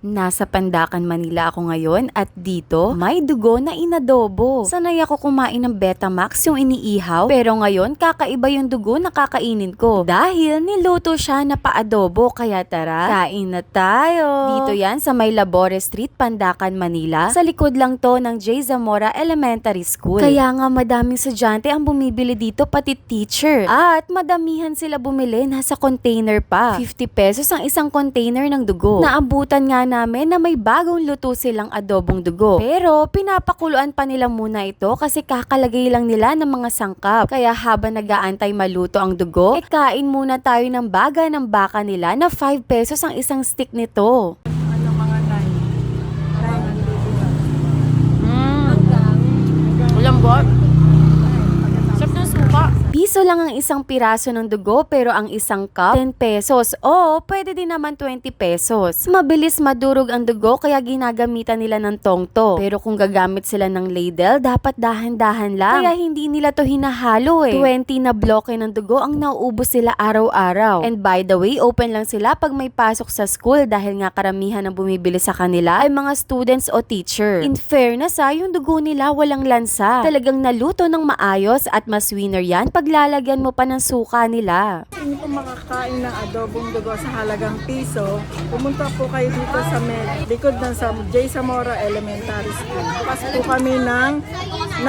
Nasa Pandacan, Manila ako ngayon at dito may dugo na inadobo. Sanay ako kumain ng Betamax yung iniihaw pero ngayon kakaiba yung dugo na kakainin ko dahil niluto siya na paadobo kaya tara, kain na tayo. Dito yan sa may Labore Street, Pandacan, Manila. Sa likod lang to ng J. Zamora Elementary School. Kaya nga madaming estudyante ang bumibili dito pati teacher. At madamihan sila bumili, nasa container pa. 50 pesos ang isang container ng dugo. Naabutan nga namin na may bagong luto silang adobong dugo. Pero pinapakuluan pa nila muna ito kasi kakalagay lang nila ng mga sangkap. Kaya habang nag-aantay maluto ang dugo, kain muna tayo ng baga ng baka nila na 5 pesos ang isang stick nito. Ano mga nai? Lambot. Sarap ng suka. Piso lang ang isang piraso ng dugo pero ang isang cup 10 pesos o pwede din naman 20 pesos. Mabilis madurog ang dugo kaya ginagamitan nila ng tongto. Pero kung gagamit sila ng ladle, dapat dahan-dahan lang. Kaya hindi nila to hinahalo 20 na bloke ng dugo ang nauubos sila araw-araw. And by the way, open lang sila pag may pasok sa school dahil nga karamihan ng bumibili sa kanila ay mga students o teacher. In fairness yung dugo nila walang lansa. Talagang naluto ng maayos at mas winner yan paglalagyan mo pa ng suka nila. Hindi po makakain ng adobong dugo sa halagang piso, pumunta po kayo dito sa likod ng J. Zamora Elementary School. Bukas po kami ng 9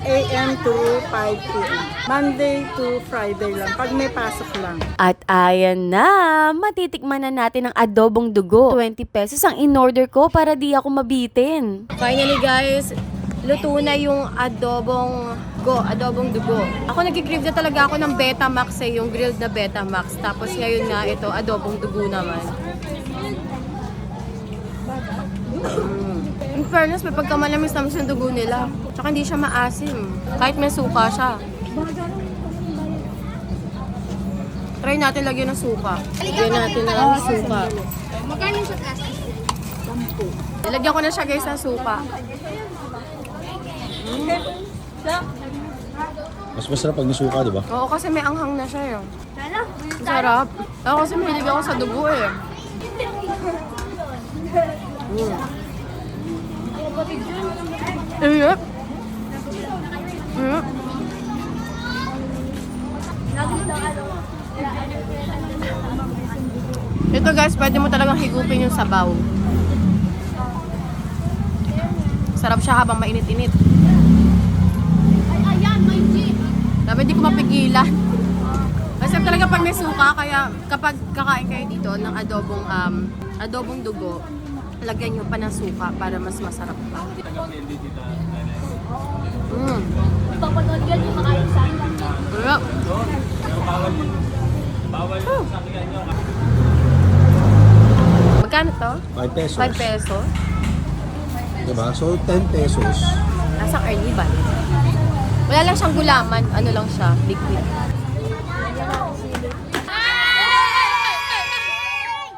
a.m. to 5 p.m. Monday to Friday lang, pag may pasok lang. At ayan na, matitikman na natin ang adobong dugo. 20 pesos ang in-order ko para di ako mabitin. Finally guys, luto na yung adobong dugo. Ako nag-crave na talaga ako ng Betamax yung grilled na Betamax. Tapos ngayon nga ito, adobong dugo naman. In fairness, may pagkamalamis naman yung dugo nila. Tsaka hindi siya maasim. Kahit may suka siya. Try natin lagyan ng suka. Lagyan natin ng suka. Magkano sa taas? 10. Nilagyan ko na siya guys ng suka. Mas masarap pag nasuka, di ba? Oo, kasi may anghang na siya yun. Sarap. Ako kasi mahilig ako sa dugo eh. Yep. Ito guys, pwede mo talagang higupin yung sabaw. Sarap siya habang mainit-init. Dapat di ko mapigilan. Kasi talaga pag may suka, kaya kapag kakain kayo dito ng adobong dugo, lagyan nyo pa ng suka para mas masarap pa. Papanood yan yung makain sa akin. Sarap. Magkano to? 5 pesos. 5 pesos. Diba? So, 10 pesos. Nasa carnival. Wala lang siyang gulaman. Ano lang siya? Liquid.